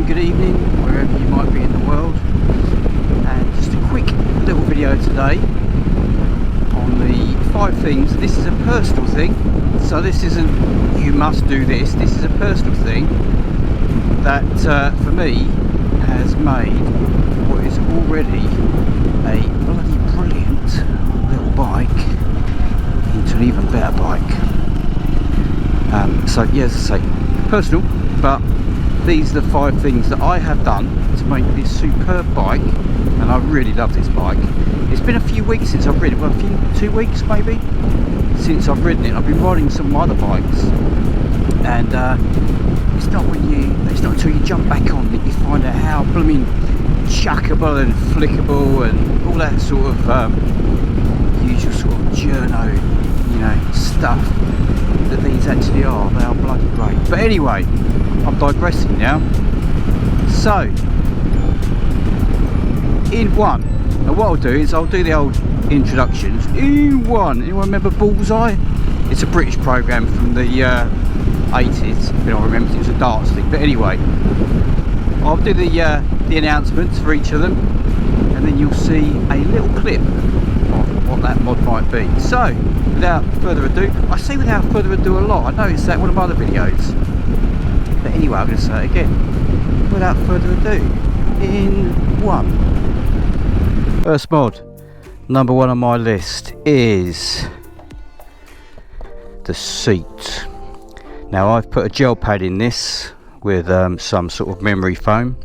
good evening, wherever you might be in the world. And just a quick little video today on the 5 things. This is a personal thing, so this isn't you must do this. This is a personal thing that for me has made what is already a bloody brilliant little bike into an even better bike. So yeah, as I say, personal, but these are the 5 things that I have done to make this superb bike, and I really love this bike. It's been a few weeks since I've ridden it, well, 2 weeks maybe since I've ridden it. I've been riding some other bikes, and it's not until you jump back on that you find out how blooming chuckable and flickable and all that sort of usual sort of journo, you know, stuff that these actually are. They are bloody great. But anyway, I'm digressing now. So, in one, and what I'll do is I'll do the old introductions. In one, anyone remember Bullseye? It's a British program from the 80s. I don't remember, it was a darts thing. But anyway, I'll do the announcements for each of them, and then you'll see a little clip of what that mod might be. So, without further ado, I say without further ado a lot. I noticed that in one of my other videos. But anyway, I'm going to say it again. Without further ado, in one. First mod, number 1 on my list, is the seat. Now I've put a gel pad in this with some sort of memory foam.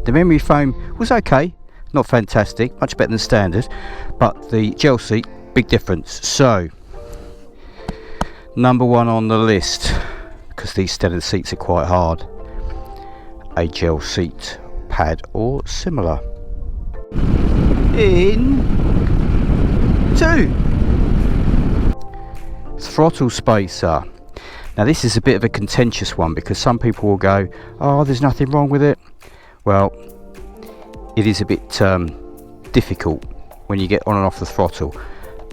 The memory foam was okay, not fantastic, much better than standard, but the gel seat, big difference. So, number 1 on the list, because these standard seats are quite hard, a gel seat pad or similar. In 2, throttle spacer. Now this is a bit of a contentious one, because some people will go, oh, there's nothing wrong with it. Well, it is a bit difficult when you get on and off the throttle.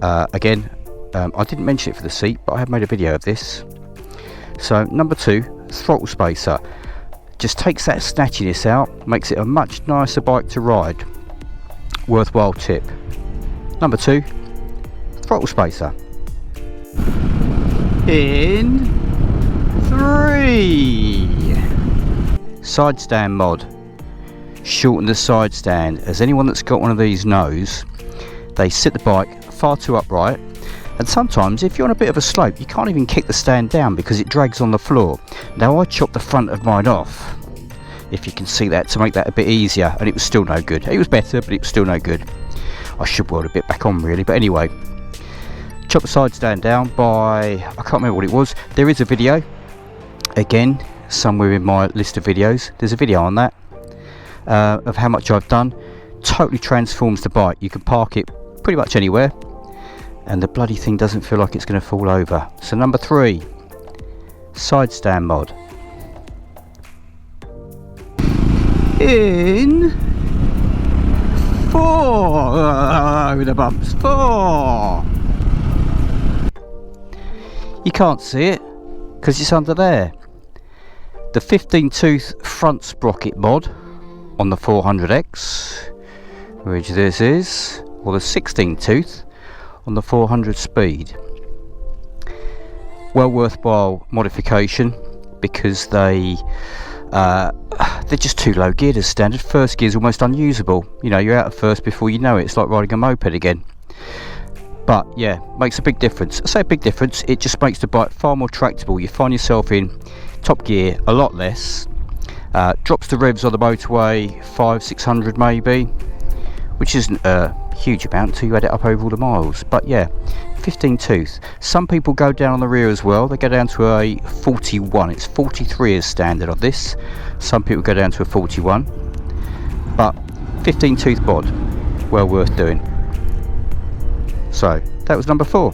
Again, I didn't mention it for the seat, but I have made a video of this. So number 2, throttle spacer. Just takes that snatchiness out, makes it a much nicer bike to ride. Worthwhile tip. Number 2, throttle spacer. In 3, side stand mod. Shorten the side stand. As anyone that's got one of these knows, they sit the bike far too upright, and sometimes if you're on a bit of a slope you can't even kick the stand down because it drags on the floor. Now I chopped the front of mine off, if you can see that, to make that a bit easier, and it was still no good. It was better, but it was still no good. I should weld a bit back on really, but anyway, chop the side stand down by, I can't remember what it was. There is a video, again, somewhere in my list of videos, there's a video on that, of how much I've done. Totally transforms the bike. You can park it pretty much anywhere, and the bloody thing doesn't feel like it's going to fall over. So number 3, side stand mod. In 4, with the bumps, 4. You can't see it because it's under there. The 15 tooth front sprocket mod on the 400X, which this is, or the 16 tooth on the 400 speed. Well worthwhile modification, because they're just too low geared as standard. First gear is almost unusable. You know, you're out of first before you know it. It's like riding a moped again. But yeah, makes a big difference. I say a big difference, it just makes the bike far more tractable. You find yourself in top gear a lot less. Drops the revs on the motorway 500-600 maybe, which isn't a huge amount until you add it up over all the miles. But yeah, 15 tooth. Some people go down on the rear as well. They go down to a 41. It's 43 as standard of this. Some people go down to a 41. But 15 tooth bod, well worth doing. So that was number 4.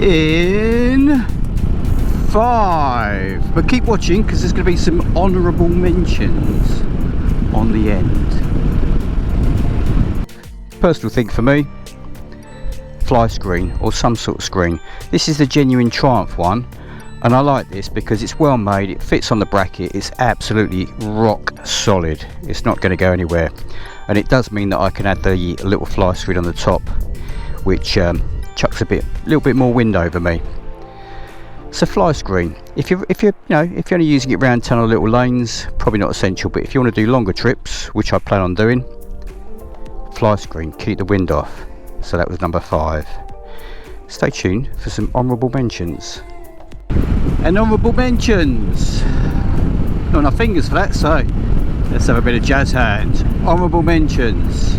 In 5, but keep watching because there's going to be some honourable mentions on the end. Personal thing for me, fly screen or some sort of screen. This is the genuine Triumph one. And I like this because it's well made, it fits on the bracket, it's absolutely rock solid, it's not going to go anywhere. And it does mean that I can add the little fly screen on the top, which chucks a little bit more wind over me. So fly screen, if you're only using it around town on little lanes, probably not essential. But if you want to do longer trips, which I plan on doing, fly screen, keep the wind off. So that was number 5. Stay tuned for some honourable mentions. And honourable mentions, not enough fingers for that, so let's have a bit of jazz hands. Honourable mentions.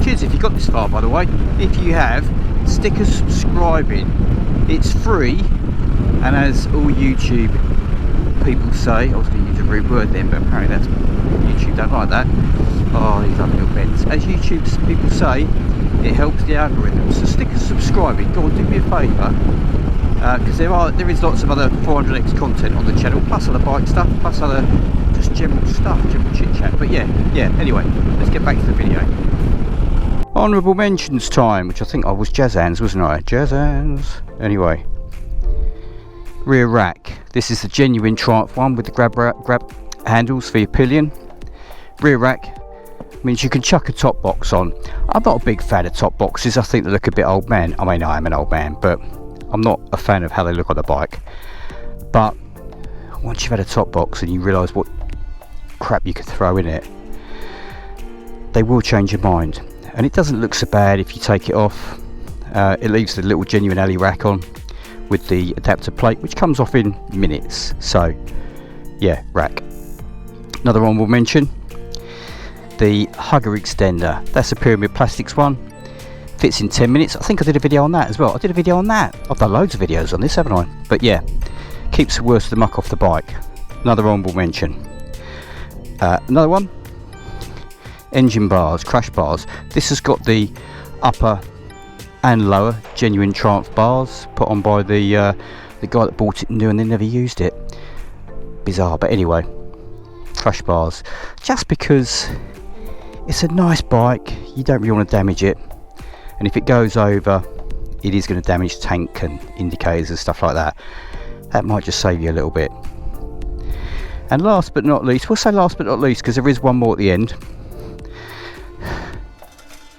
Cheers if you got this far, by the way. If you have, stick a subscribing. It's free, and as all YouTube people say, I was going to use a rude word then, but apparently that's YouTube don't like that. Oh, these other little bends. As YouTube people say, it helps the algorithm. So stick a subscribing. Go on, do me a favour. Because there is lots of other 400X content on the channel, plus other bike stuff, plus other just general stuff, general chit chat. But yeah, anyway, let's get back to the video. Honourable mentions time, which I think I was jazz hands, wasn't I? Jazz hands. Anyway, rear rack. This is the genuine Triumph one with the grab handles for your pillion. Rear rack means you can chuck a top box on. I'm not a big fan of top boxes, I think they look a bit old man. I mean, I am an old man, but I'm not a fan of how they look on the bike. But once you've had a top box and you realise what crap you could throw in it, they will change your mind. And it doesn't look so bad if you take it off. It leaves the little genuine alley rack on with the adapter plate, which comes off in minutes. So yeah, rack. Another one we'll mention, the hugger extender. That's a Pyramid Plastics one. Fits in 10 minutes. I think I did a video on that as well. I did a video on that. I've done loads of videos on this, haven't I? But yeah, keeps the worst of the muck off the bike. Another honourable mention. Another one, engine bars, crash bars. This has got the upper and lower genuine Triumph bars put on by the guy that bought it new and then never used it. Bizarre, but anyway, crash bars. Just because it's a nice bike, you don't really want to damage it. And if it goes over, it is going to damage tank and indicators and stuff like that. That might just save you a little bit. And last but not least, we'll say last but not least because there is one more at the end.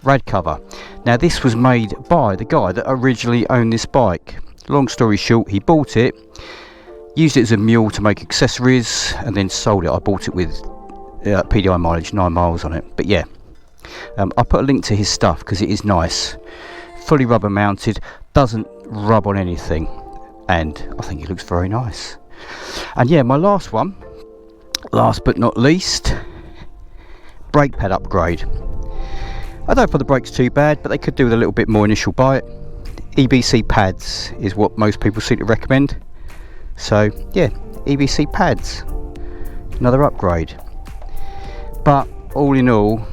Rad cover. Now this was made by the guy that originally owned this bike. Long story short, he bought it, used it as a mule to make accessories, and then sold it. I bought it with PDI mileage, 9 miles on it. But yeah, I'll put a link to his stuff because it is nice. Fully rubber mounted, doesn't rub on anything, and I think it looks very nice. And yeah, my last one, last but not least, brake pad upgrade. I don't find the brakes too bad, but they could do with a little bit more initial bite. EBC pads is what most people seem to recommend. So yeah, EBC pads, another upgrade. But all in all,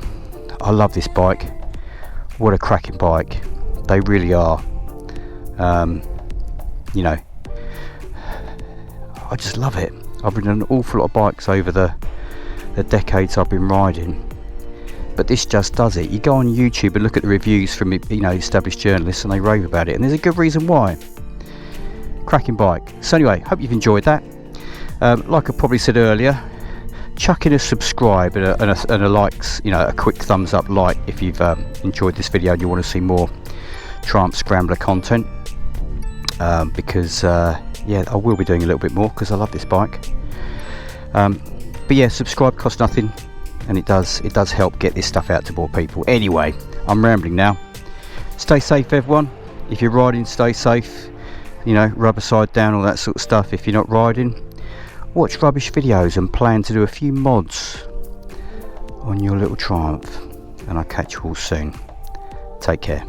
I love this bike. What a cracking bike. They really are. You know, I just love it. I've ridden an awful lot of bikes over the decades I've been riding, but this just does it. You go on YouTube and look at the reviews from established journalists, and they rave about it, and there's a good reason why. Cracking bike. So anyway, hope you've enjoyed that. Like I probably said earlier, chuck in a subscribe and a likes, a quick thumbs up like if you've enjoyed this video and you want to see more Triumph Scrambler content, because yeah, I will be doing a little bit more because I love this bike. But yeah, subscribe costs nothing, and it does help get this stuff out to more people. Anyway, I'm rambling now. Stay safe everyone. If you're riding, stay safe, rubber side down, all that sort of stuff. If you're not riding, watch rubbish videos and plan to do a few mods on your little Triumph, and I'll catch you all soon. Take care.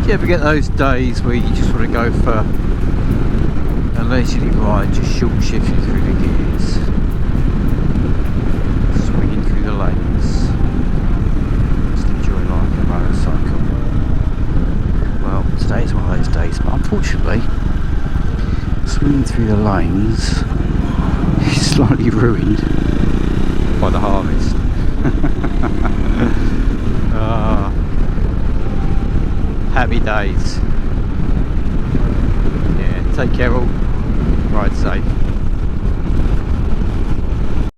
Do you ever get those days where you just want to go for a leisurely ride, just short shifting through the gears, swinging through the lanes, just enjoying life on a motorcycle? Well, today's one of those days, but unfortunately, swinging through the lanes is slightly ruined by the harvest. Happy days. Take care all. Ride safe.